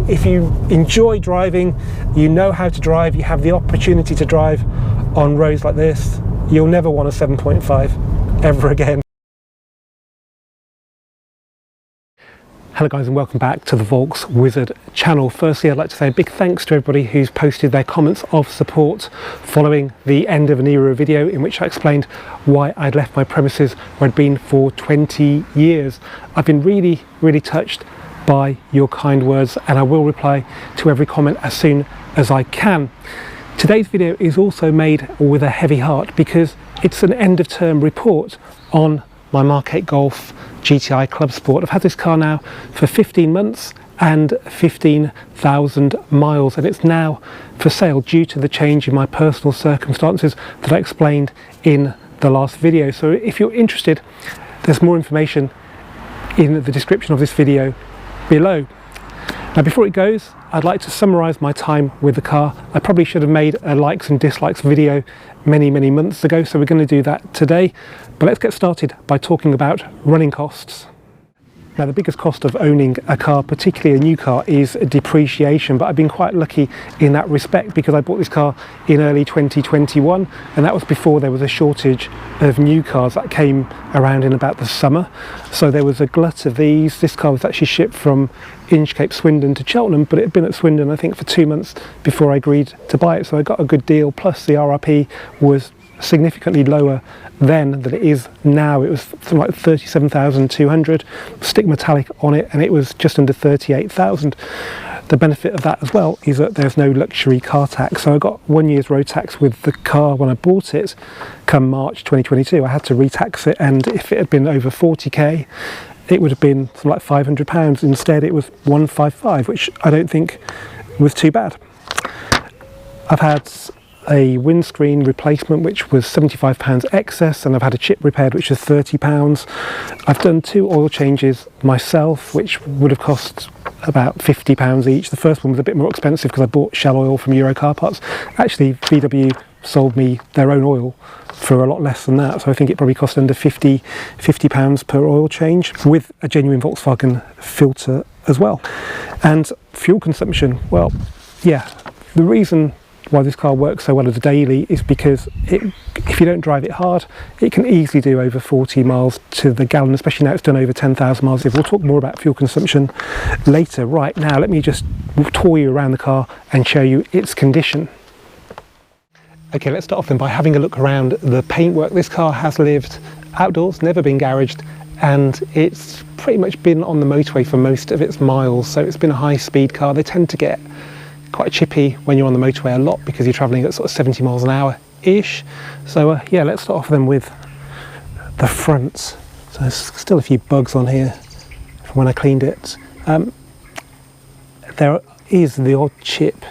if you enjoy driving, you know how to drive, you have the opportunity to drive on roads like this, you'll never want a 7.5 ever again. Hello guys, and welcome back to the Volks Wizard channel. Firstly, I'd like to say a big thanks to everybody who's posted their comments of support following the end of an era video in which I explained why I'd left my premises where I'd been for 20 years. I've been really touched by your kind words, and I will reply to every comment as soon as I can. Today's video is also made with a heavy heart because it's an end of term report on my Mk8 Golf GTI Clubsport. I've had this car now for 15 months and 15,000 miles, and it's now for sale due to the change in my personal circumstances that I explained in the last video. So if you're interested, there's more information in the description of this video below. Now before it goes, I'd like to summarise my time with the car. I probably should have made a likes and dislikes video many months ago, so we're going to do that today. But let's get started by talking about running costs. Now the biggest cost of owning a car, particularly a new car, is depreciation, but I've been quite lucky in that respect because I bought this car in early 2021, and that was before there was a shortage of new cars that came around in about the summer. So there was a glut of these. This car was actually shipped from Inchcape, Swindon to Cheltenham, but it had been at Swindon I think for 2 months before I agreed to buy it, so I got a good deal, plus the RRP was significantly lower then than it is now. It was something like 37,200, stick metallic on it, and it was just under 38,000. The benefit of that as well is that there's no luxury car tax, so I got 1 year's road tax with the car when I bought it. Come March 2022 I had to retax it, and if it had been over 40k it would have been something like £500. Instead it was 155, which I don't think was too bad. I've had a windscreen replacement which was £75 excess, and I've had a chip repaired which was £30. I've done 2 oil changes myself which would have cost about £50 each. The first one was a bit more expensive because I bought Shell oil from Euro Car Parts. Actually VW sold me their own oil for a lot less than that, so I think it probably cost under £50 per oil change, with a genuine Volkswagen filter as well. And fuel consumption, well, yeah, the reason why this car works so well as a daily is because if you don't drive it hard, it can easily do over 40 miles to the gallon, especially now it's done over 10,000 miles. We'll talk more about fuel consumption later. Right now, let me just tour you around the car and show you its condition. Okay, let's start off then by having a look around the paintwork. This car has lived outdoors, never been garaged, and it's pretty much been on the motorway for most of its miles, so it's been a high-speed car. They tend to get quite chippy when you're on the motorway a lot because you're travelling at sort of 70 miles an hour ish. So yeah, let's start off then with the front. So there's still a few bugs on here from when I cleaned it. There is the odd chip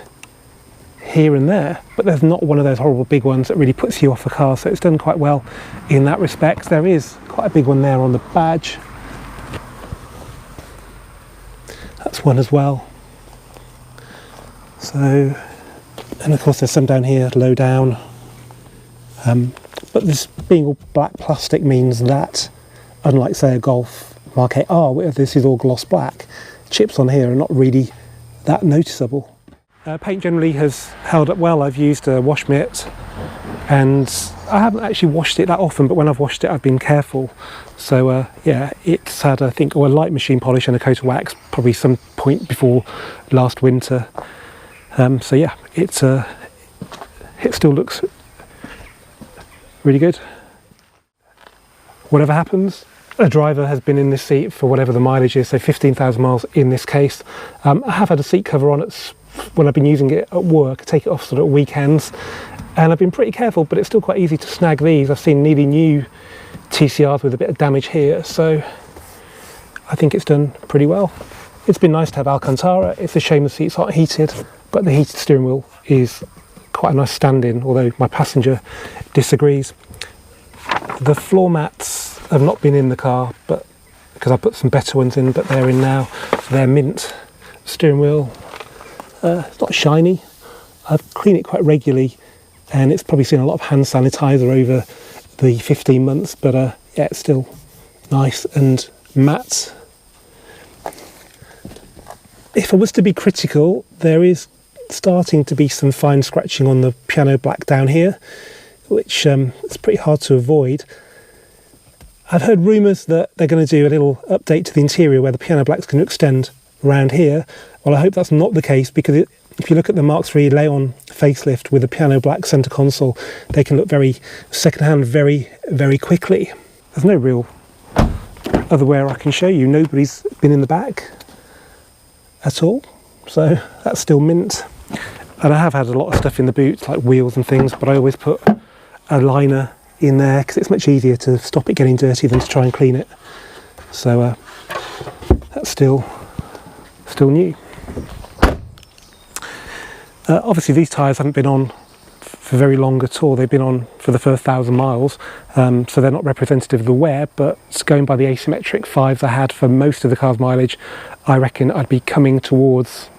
here and there, but there's not one of those horrible big ones that really puts you off a car, so it's done quite well in that respect. There is quite a big one there on the badge. That's one as well. So, and of course there's some down here low down, but this being all black plastic means that, unlike say a Golf Mk8 R where this is all gloss black, chips on here are not really that noticeable. Paint generally has held up well. I've used a wash mitt, and I haven't actually washed it that often, but when I've washed it I've been careful. So yeah, it's had I think a light machine polish and a coat of wax probably some point before last winter. So yeah, it still looks really good. Whatever happens, a driver has been in this seat for whatever the mileage is, so 15,000 miles in this case. I have had a seat cover on it when I've been using it at work. I take it off sort of weekends, and I've been pretty careful, but it's still quite easy to snag these. I've seen nearly new TCRs with a bit of damage here, so I think it's done pretty well. It's been nice to have Alcantara. It's a shame the seats aren't heated, but the heated steering wheel is quite a nice stand-in, although my passenger disagrees. The floor mats have not been in the car, but because I put some better ones in, but they're in now. They're mint. Steering wheel, it's not shiny. I clean it quite regularly, and it's probably seen a lot of hand sanitizer over the 15 months, but yeah, it's still nice and matte. if I was to be critical, there is starting to be some fine scratching on the piano black down here, which is pretty hard to avoid. I've heard rumours that they're going to do a little update to the interior where the piano black's going to extend around here. Well, I hope that's not the case, because if you look at the Mark III Leon facelift with the piano black centre console, they can look very second-hand very, very quickly. There's no real other wear I can show you. Nobody's been in the back at all, so that's still mint. And I have had a lot of stuff in the boots, like wheels and things, but I always put a liner in there because it's much easier to stop it getting dirty than to try and clean it. So that's still new. Obviously these tyres haven't been on for very long at all. They've been on for the first 1,000 miles, so they're not representative of the wear, but going by the asymmetric 5s I had for most of the car's mileage, I reckon I'd be coming towards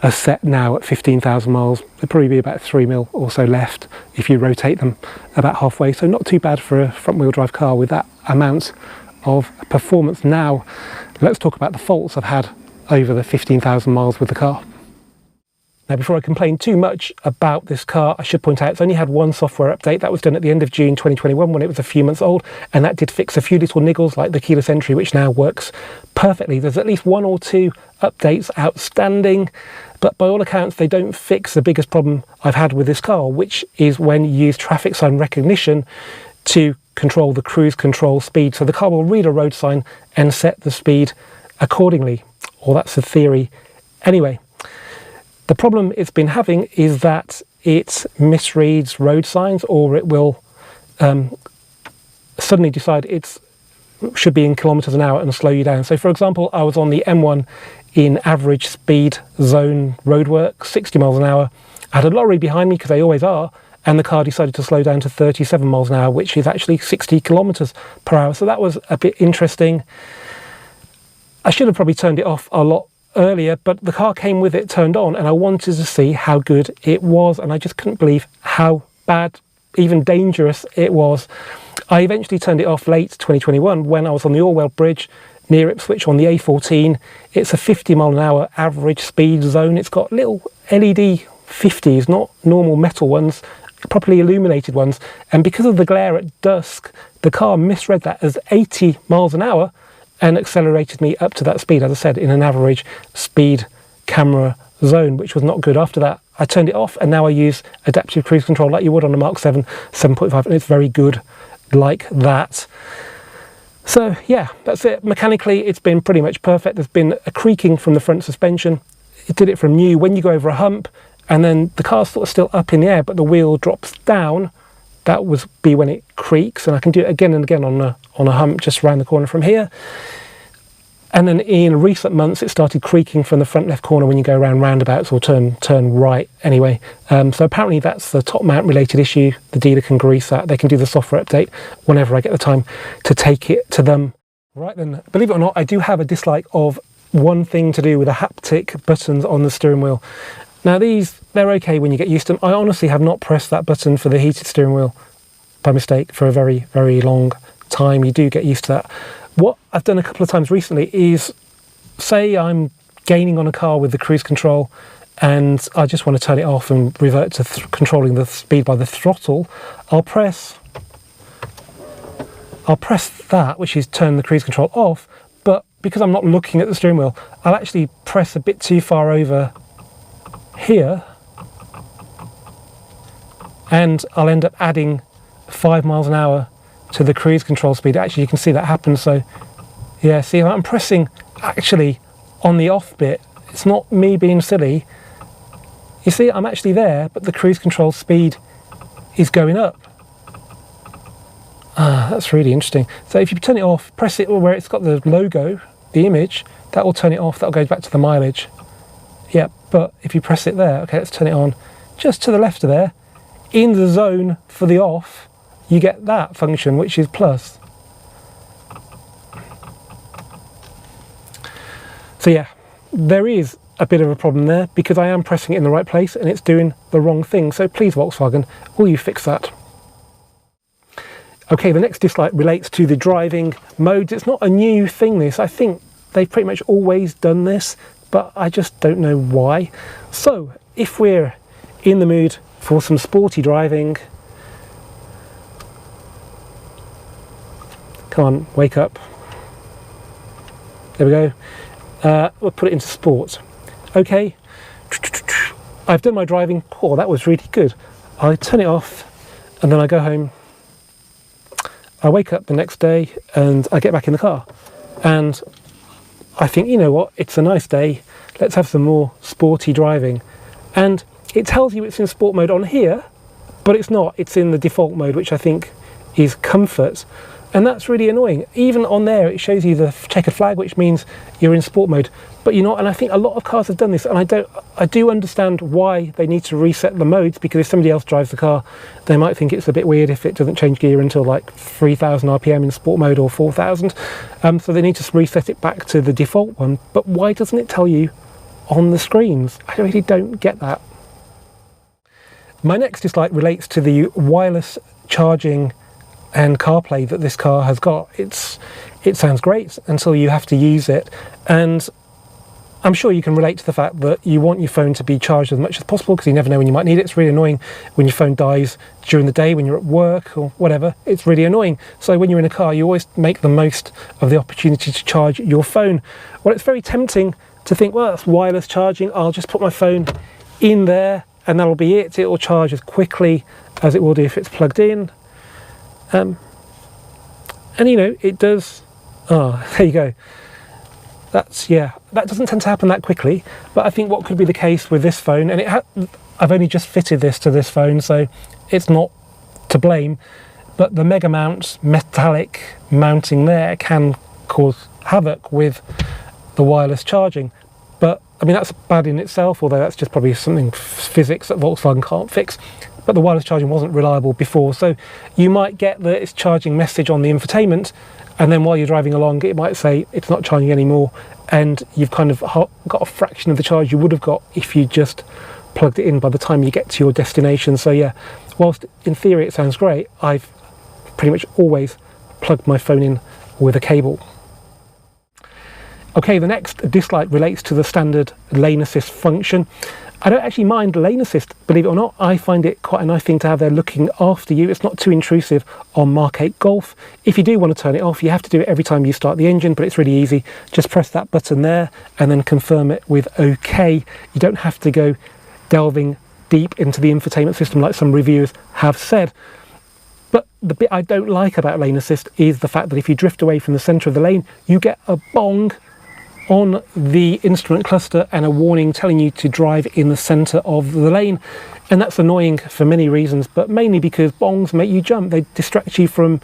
a set now at 15,000 miles. There'd probably be about 3 mil or so left if you rotate them about halfway, so not too bad for a front wheel drive car with that amount of performance. Now let's talk about the faults I've had over the 15,000 miles with the car. Now, before I complain too much about this car, I should point out it's only had one software update. That was done at the end of June 2021 when it was a few months old, and that did fix a few little niggles like the keyless entry, which now works perfectly. There's at least 1 or 2 updates outstanding, but by all accounts they don't fix the biggest problem I've had with this car, which is when you use traffic sign recognition to control the cruise control speed. So the car will read a road sign and set the speed accordingly, or that's the theory anyway. The problem it's been having is that it misreads road signs, or it will suddenly decide it should be in kilometres an hour and slow you down. So for example, I was on the M1 in average speed zone roadwork, 60 miles an hour. I had a lorry behind me, because they always are, and the car decided to slow down to 37 miles an hour, which is actually 60 kilometres per hour. So that was a bit interesting. I should have probably turned it off a lot earlier, but the car came with it turned on, and I wanted to see how good it was, and I just couldn't believe how bad, even dangerous it was. I eventually turned it off late 2021 when I was on the Orwell Bridge near Ipswich on the A14. It's a 50 mile an hour average speed zone. It's got little LED 50s, not normal metal ones, properly illuminated ones, and because of the glare at dusk, the car misread that as 80 miles an hour and accelerated me up to that speed, as I said, in an average speed camera zone, which was not good. After that, I turned it off, and now I use adaptive cruise control like you would on a Mark 7 7.5, and it's very good like that. So yeah, that's it. Mechanically, it's been pretty much perfect. There's been a creaking from the front suspension. It did it from new. When you go over a hump, and then the car's sort of still up in the air, but the wheel drops down, that would be when it creaks, and I can do it again and again on a hump just around the corner from here. And then in recent months, it started creaking from the front left corner when you go around roundabouts or turn right anyway. So apparently that's the top mount related issue. The dealer can grease that. They can do the software update whenever I get the time to take it to them. Right then, believe it or not, I do have a dislike of one thing to do with the haptic buttons on the steering wheel. Now they're okay when you get used to them. I honestly have not pressed that button for the heated steering wheel by mistake for a very, very long time. You do get used to that. What I've done a couple of times recently is, say I'm gaining on a car with the cruise control and I just want to turn it off and revert to controlling the speed by the throttle, I'll press that, which is turn the cruise control off, but because I'm not looking at the steering wheel, I'll actually press a bit too far over here, and I'll end up adding 5 miles an hour to the cruise control speed. Actually, you can see that happen. So yeah, see, I'm pressing actually on the off bit. It's not me being silly. You see, I'm actually there, but the cruise control speed is going up. That's really interesting. So if you turn it off, press it where it's got the logo, the image, that will turn it off. That'll go back to the mileage. Yeah, but if you press it there, okay, let's turn it on just to the left of there, in the zone for the off, you get that function, which is plus. So yeah, there is a bit of a problem there because I am pressing it in the right place and it's doing the wrong thing. So please, Volkswagen, will you fix that? Okay, the next dislike relates to the driving modes. It's not a new thing, this. I think they've pretty much always done this, but I just don't know why. So if we're in the mood for some sporty driving, come on, wake up. There we go. We'll put it into sport. Okay, I've done my driving. Oh, that was really good. I turn it off and then I go home. I wake up the next day and I get back in the car and I think, you know what, it's a nice day, let's have some more sporty driving. And it tells you it's in sport mode on here, but it's not. It's in the default mode, which I think is comfort. And that's really annoying. Even on there, it shows you the checkered flag, which means you're in sport mode, but you're not. And I think a lot of cars have done this, and I do understand why they need to reset the modes, because if somebody else drives the car, they might think it's a bit weird if it doesn't change gear until like 3,000 RPM in sport mode or 4,000. So they need to reset it back to the default one. But why doesn't it tell you on the screens? I really don't get that. My next dislike relates to the wireless charging and CarPlay that this car has got. It sounds great until you have to use it, and I'm sure you can relate to the fact that you want your phone to be charged as much as possible because you never know when you might need it. It's really annoying when your phone dies during the day when you're at work or whatever. It's really annoying. So when you're in a car, you always make the most of the opportunity to charge your phone. Well, it's very tempting to think, well, that's wireless charging, I'll just put my phone in there and that'll be it. It'll charge as quickly as it will do if it's plugged in. And you know, it does. Oh, there you go. That's, yeah, that doesn't tend to happen that quickly, but I think what could be the case with this phone, and I've only just fitted this to this phone, so it's not to blame, but the mega mount metallic mounting there can cause havoc with the wireless charging. But I mean, that's bad in itself, although that's just probably something physics that Volkswagen can't fix. But the wireless charging wasn't reliable before, so you might get the it's charging message on the infotainment, and then while you're driving along it might say it's not charging anymore, and you've kind of got a fraction of the charge you would have got if you just plugged it in by the time you get to your destination. So yeah, whilst in theory it sounds great, I've pretty much always plugged my phone in with a cable. Okay, the next dislike relates to the standard lane assist function. I don't actually mind lane assist, believe it or not. I find it quite a nice thing to have there looking after you. It's not too intrusive on Mk8 Golf. If you do want to turn it off, you have to do it every time you start the engine, but it's really easy. Just press that button there and then confirm it with OK. You don't have to go delving deep into the infotainment system like some reviewers have said. But the bit I don't like about lane assist is the fact that if you drift away from the centre of the lane, you get a bong on the instrument cluster and a warning telling you to drive in the centre of the lane. And that's annoying for many reasons, but mainly because bongs make you jump. They distract you from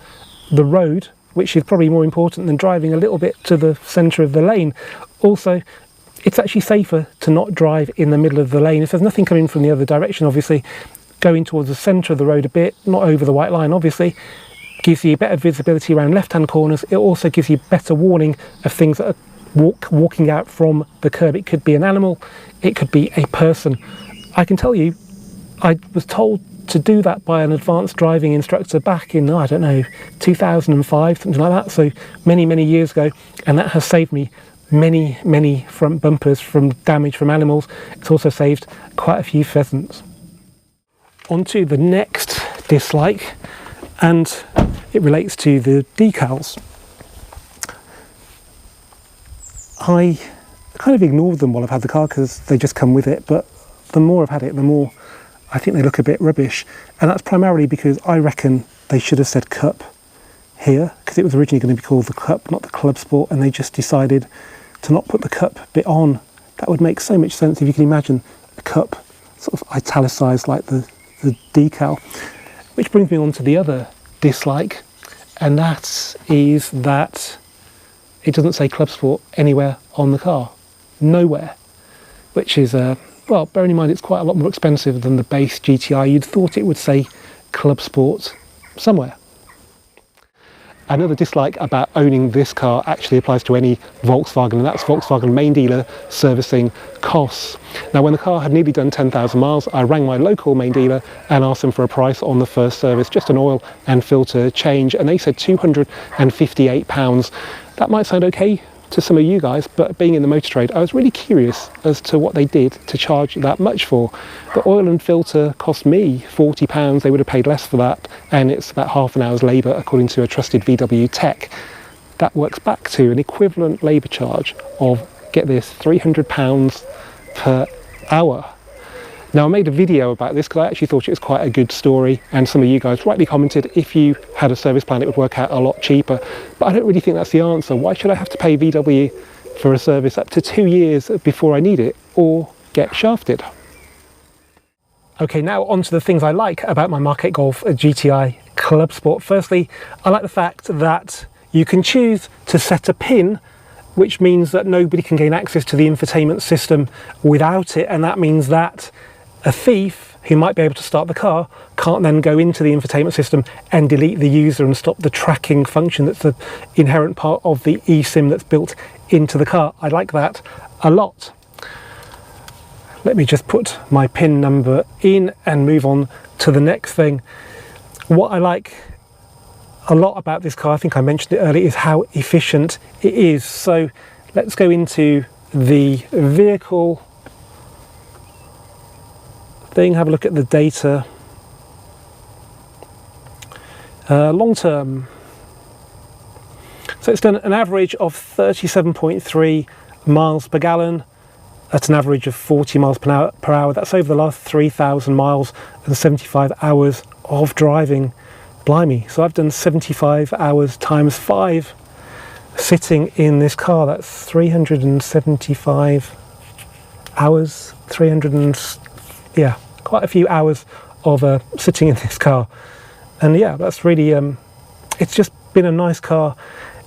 the road, which is probably more important than driving a little bit to the centre of the lane. Also, it's actually safer to not drive in the middle of the lane. If there's nothing coming from the other direction, obviously, going towards the centre of the road a bit, not over the white line, obviously, gives you better visibility around left-hand corners. It also gives you better warning of things that are walking out from the curb. It could be an animal, it could be a person. I can tell you, I was told to do that by an advanced driving instructor back in, I don't know, 2005, something like that, so many years ago, and that has saved me many front bumpers from damage from animals. It's also saved quite a few pheasants. On to the next dislike, and it relates to the decals. I kind of ignored them while I've had the car because they just come with it, but the more I've had it, the more I think they look a bit rubbish. And that's primarily because I reckon they should have said Cup here, because it was originally going to be called the Cup, not the Clubsport, and they just decided to not put the Cup bit on. That would make so much sense if you can imagine a Cup sort of italicized like the decal. Which brings me on to the other dislike, and that is that it doesn't say Clubsport anywhere on the car. Nowhere. Which is, well, bearing in mind it's quite a lot more expensive than the base GTI, you'd thought it would say Clubsport somewhere. Another dislike about owning this car actually applies to any Volkswagen, and that's Volkswagen main dealer servicing costs. Now, when the car had nearly done 10,000 miles, I rang my local main dealer and asked them for a price on the first service, just an oil and filter change, and they said £258. That might sound okay to some of you guys, but being in the motor trade, I was really curious as to what they did to charge that much for. The oil and filter cost me £40, they would have paid less for that, and it's about half an hour's labour according to a trusted VW tech. That works back to an equivalent labour charge of, get this, £300 per hour. Now, I made a video about this because I actually thought it was quite a good story, and some of you guys rightly commented if you had a service plan it would work out a lot cheaper, but I don't really think that's the answer. Why should I have to pay VW for a service up to 2 years before I need it, or get shafted? Okay, now on to the things I like about my Mk8 Golf GTI Clubsport. Firstly, I like the fact that you can choose to set a pin, which means that nobody can gain access to the infotainment system without it, and that means that a thief who might be able to start the car can't then go into the infotainment system and delete the user and stop the tracking function that's the inherent part of the eSIM that's built into the car. I like that a lot. Let me just put my PIN number in and move on to the next thing. What I like a lot about this car, I think I mentioned it earlier, is how efficient it is. So let's go into the vehicle thing, have a look at the data. Long term, so it's done an average of 37.3 miles per gallon at an average of 40 miles per hour. That's over the last 3,000 miles and 75 hours of driving. Blimey, so I've done 75 hours times 5 sitting in this car. That's 375 hours, yeah, quite a few hours of sitting in this car. And yeah, that's really, it's just been a nice car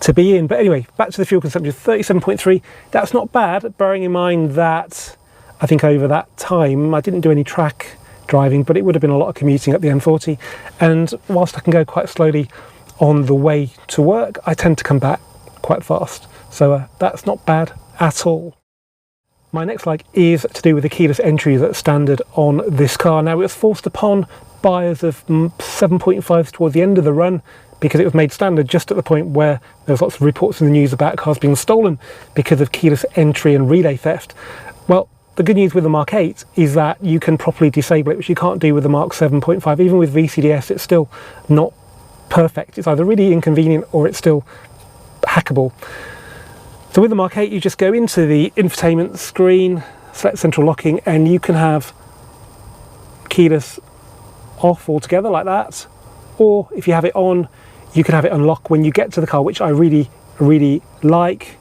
to be in. But anyway, back to the fuel consumption, 37.3. That's not bad, bearing in mind that I think over that time I didn't do any track driving, but it would have been a lot of commuting up the M40. And whilst I can go quite slowly on the way to work, I tend to come back quite fast. So that's not bad at all. My next like is to do with the keyless entry that's standard on this car. Now, it was forced upon buyers of 7.5s towards the end of the run because it was made standard just at the point where there was lots of reports in the news about cars being stolen because of keyless entry and relay theft. Well, the good news with the Mark 8 is that you can properly disable it, which you can't do with the Mark 7.5. Even with VCDS, it's still not perfect. It's either really inconvenient or it's still hackable. So with the Mark 8, you just go into the infotainment screen, select central locking, and you can have keyless off altogether like that. Or if you have it on, you can have it unlock when you get to the car, which I really, really like.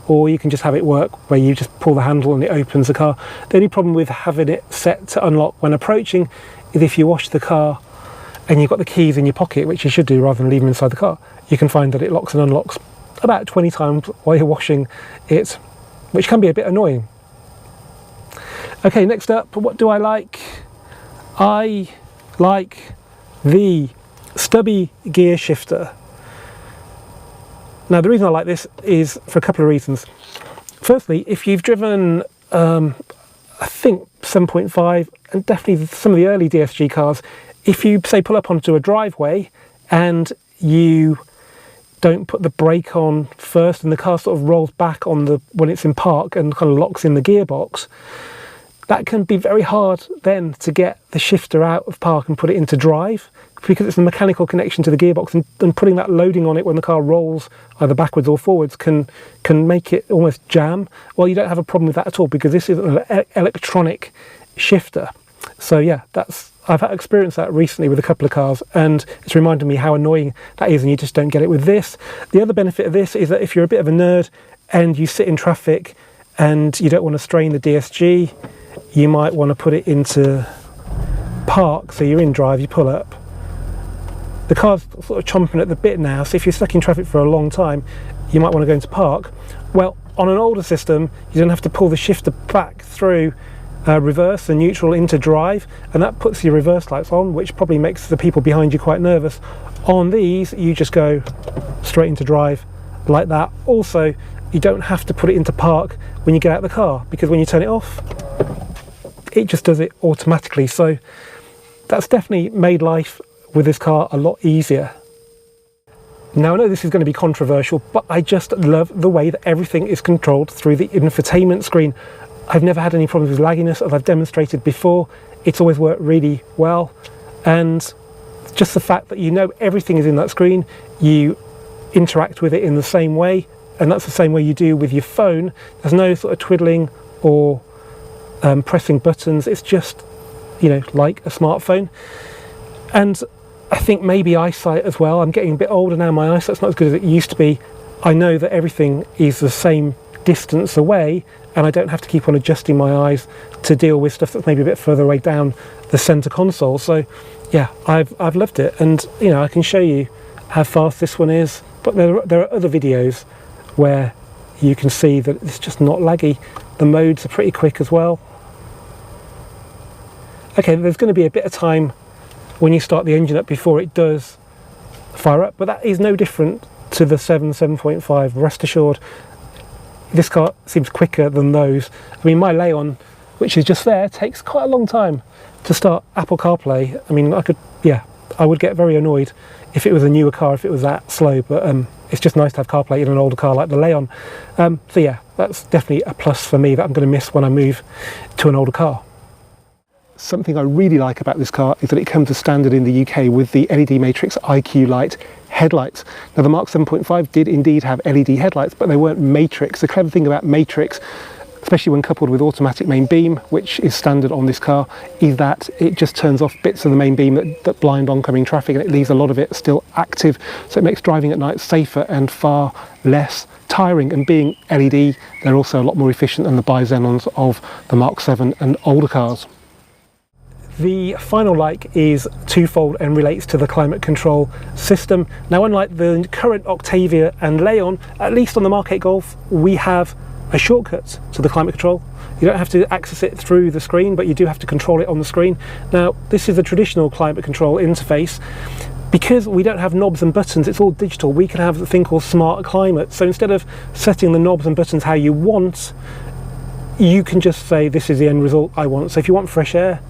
Or you can just have it work where you just pull the handle and it opens the car. The only problem with having it set to unlock when approaching is if you wash the car and you've got the keys in your pocket, which you should do rather than leave them inside the car, you can find that it locks and unlocks about 20 times while you're washing it, which can be a bit annoying. Okay, next up, what do I like? I like the stubby gear shifter. Now, the reason I like this is for a couple of reasons. Firstly, if you've driven, I think 7.5 and definitely some of the early DSG cars, if you say pull up onto a driveway and you don't put the brake on first and the car sort of rolls back on the when it's in park and kind of locks in the gearbox, that can be very hard then to get the shifter out of park and put it into drive, because it's a mechanical connection to the gearbox, and putting that loading on it when the car rolls either backwards or forwards can make it almost jam. Well, you don't have a problem with that at all because this is an electronic shifter. So yeah, I've experienced that recently with a couple of cars, and it's reminded me how annoying that is, and you just don't get it with this. The other benefit of this is that if you're a bit of a nerd and you sit in traffic and you don't want to strain the DSG, you might want to put it into park. So you're in drive, you pull up. The car's sort of chomping at the bit now, so if you're stuck in traffic for a long time, you might want to go into park. Well, on an older system, you don't have to pull the shifter back through reverse and neutral into drive, and that puts your reverse lights on, which probably makes the people behind you quite nervous. On these, you just go straight into drive like that. Also, you don't have to put it into park when you get out of the car, because when you turn it off, it just does it automatically. So that's definitely made life with this car a lot easier. Now I know this is going to be controversial, but I just love the way that everything is controlled through the infotainment screen. I've never had any problems with lagginess, as I've demonstrated before. It's always worked really well, and just the fact that you know everything is in that screen, you interact with it in the same way, and that's the same way you do with your phone. There's no sort of twiddling or pressing buttons. It's just, you know, like a smartphone. And I think maybe eyesight as well. I'm getting a bit older now, my eyesight's not as good as it used to be. I know that everything is the same distance away, and I don't have to keep on adjusting my eyes to deal with stuff that's maybe a bit further away down the center console. So yeah, I've loved it, and you know, I can show you how fast this one is, but there are other videos where you can see that it's just not laggy. The modes are pretty quick as well. Okay, there's going to be a bit of time when you start the engine up before it does fire up, but that is no different to the 7.5. Rest assured, this car seems quicker than those. I mean, my Leon, which is just there, takes quite a long time to start Apple CarPlay. I mean, I would get very annoyed if it was a newer car, if it was that slow, but it's just nice to have CarPlay in an older car like the Leon. So yeah, that's definitely a plus for me that I'm going to miss when I move to an older car. Something I really like about this car is that it comes as standard in the UK with the LED Matrix IQ Light headlights. Now the Mark 7.5 did indeed have LED headlights, but they weren't Matrix. The clever thing about Matrix, especially when coupled with automatic main beam, which is standard on this car, is that it just turns off bits of the main beam that blind oncoming traffic, and it leaves a lot of it still active. So it makes driving at night safer and far less tiring. And being LED, they're also a lot more efficient than the bi-xenons of the Mark 7 and older cars. The final like is twofold and relates to the climate control system. Now, unlike the current Octavia and Leon, at least on the Mk8 Golf, we have a shortcut to the climate control. You don't have to access it through the screen, but you do have to control it on the screen. Now, this is a traditional climate control interface. Because we don't have knobs and buttons, it's all digital, we can have a thing called Smart Climate. So instead of setting the knobs and buttons how you want, you can just say, this is the end result I want. So if you want fresh air,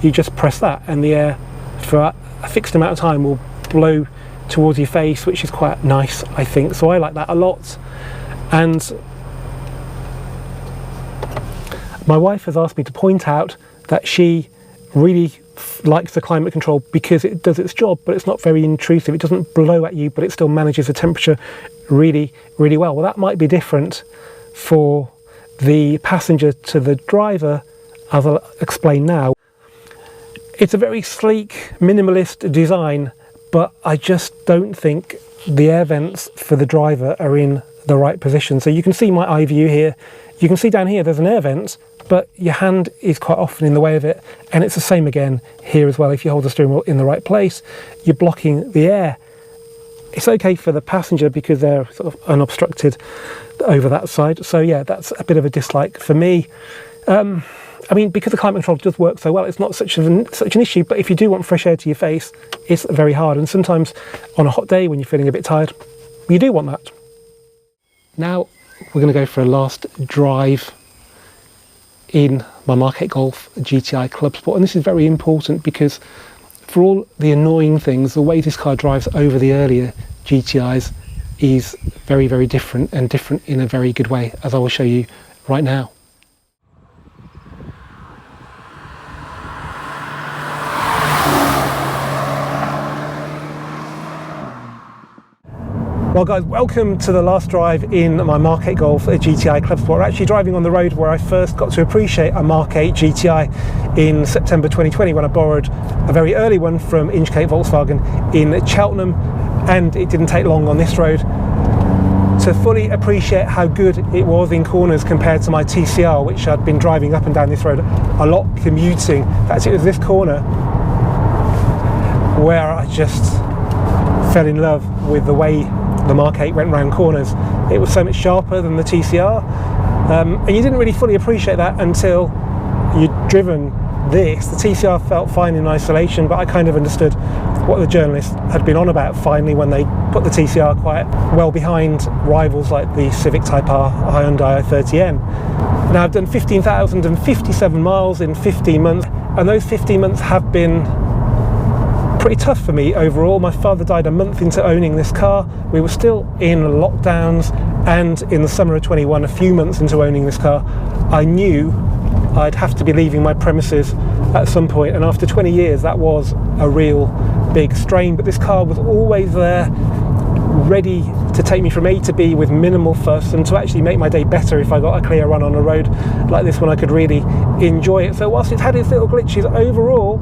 you just press that, and the air for a fixed amount of time will blow towards your face, which is quite nice, I think. So I like that a lot. And my wife has asked me to point out that she really likes the climate control because it does its job, but it's not very intrusive. It doesn't blow at you, but it still manages the temperature really, really well. Well, that might be different for the passenger to the driver, as I'll explain now. It's a very sleek, minimalist design, but I just don't think the air vents for the driver are in the right position. So you can see my eye view here. You can see down here there's an air vent, but your hand is quite often in the way of it, and it's the same again here as well. If you hold the steering wheel in the right place, you're blocking the air. It's okay for the passenger because they're sort of unobstructed over that side. So yeah, that's a bit of a dislike for me. I mean, because the climate control does work so well, it's not such an issue, but if you do want fresh air to your face, it's very hard. And sometimes on a hot day when you're feeling a bit tired, you do want that. Now we're going to go for a last drive in my Mk8 Golf GTI Clubsport. And this is very important because for all the annoying things, the way this car drives over the earlier GTIs is very, very different, and different in a very good way, as I will show you right now. Well guys, welcome to the last drive in my Mk8 Golf GTI Clubsport. We're actually driving on the road where I first got to appreciate a Mk8 GTI in September 2020 when I borrowed a very early one from Mk8 Volkswagen in Cheltenham, and it didn't take long on this road to fully appreciate how good it was in corners compared to my TCR, which I'd been driving up and down this road a lot commuting. In fact, it was this corner where I just fell in love with the way the Mk8 went round corners. It was so much sharper than the TCR, and you didn't really fully appreciate that until you'd driven this. The TCR felt fine in isolation, but I kind of understood what the journalists had been on about finally when they put the TCR quite well behind rivals like the Civic Type R, Hyundai i30N. Now I've done 15,057 miles in 15 months, and those 15 months have been pretty tough for me overall. My father died a month into owning this car. We were still in lockdowns, and in the summer of 21, a few months into owning this car, I knew I'd have to be leaving my premises at some point, and after 20 years that was a real big strain. But this car was always there, ready to take me from A to B with minimal fuss, and to actually make my day better if I got a clear run on a road like this one. I could really enjoy it. So whilst it's had its little glitches, overall,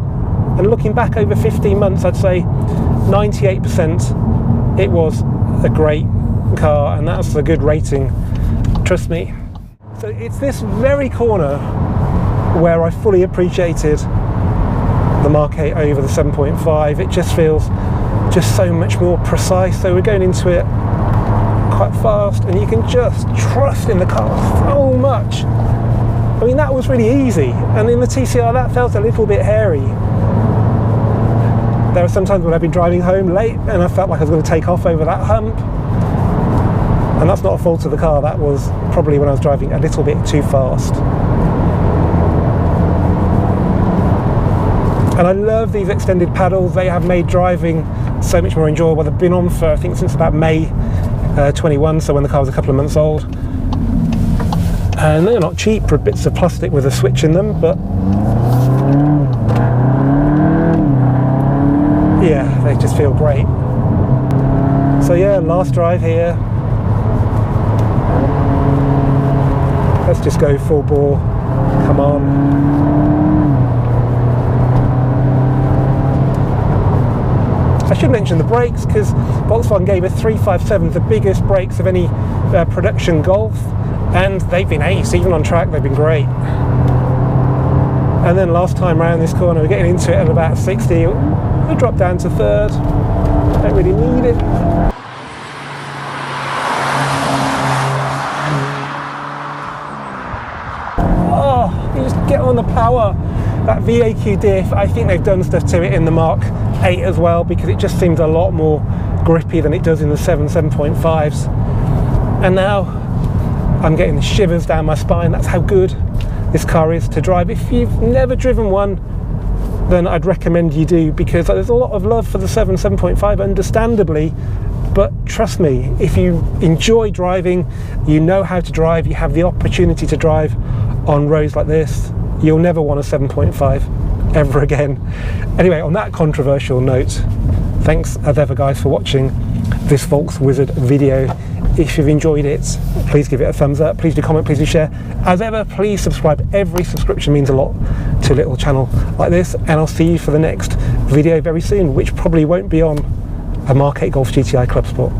and looking back over 15 months, I'd say 98% it was a great car, and that's a good rating, trust me. So it's this very corner where I fully appreciated the Mk8 over the 7.5. It just feels just so much more precise. So we're going into it quite fast, and you can just trust in the car so much. I mean, that was really easy, and in the TCR that felt a little bit hairy. There were some times when I've been driving home late and I felt like I was going to take off over that hump, and that's not a fault of the car. That was probably when I was driving a little bit too fast. And I love these extended paddles. They have made driving so much more enjoyable. They've been on for, I think, since about May 21, so when the car was a couple of months old. And they're not cheap for bits of plastic with a switch in them, but yeah, they just feel great. So yeah, last drive here. Let's just go full bore. Come on. I should mention the brakes, because Volkswagen gave us 357, the biggest brakes of any production Golf, and they've been ace. Even on track, they've been great. And then last time around this corner, we're getting into it at about 60. We'll drop down to third. Don't really need it. Oh, you just get on the power. That VAQ diff, I think they've done stuff to it in the Mk8 as well, because it just seems a lot more grippy than it does in the 7.5s. And now I'm getting the shivers down my spine. That's how good this car is to drive. If you've never driven one, then I'd recommend you do, because there's a lot of love for the 7.5, understandably. But trust me, if you enjoy driving, you know how to drive, you have the opportunity to drive on roads like this, you'll never want a 7.5 ever again. Anyway, on that controversial note, thanks as ever guys for watching this Volks Wizard video. If you've enjoyed it, please give it a thumbs up, please do comment, please do share. As ever, please subscribe. Every subscription means a lot to a little channel like this, and I'll see you for the next video very soon, which probably won't be on a Mk8 Golf GTI Clubsport.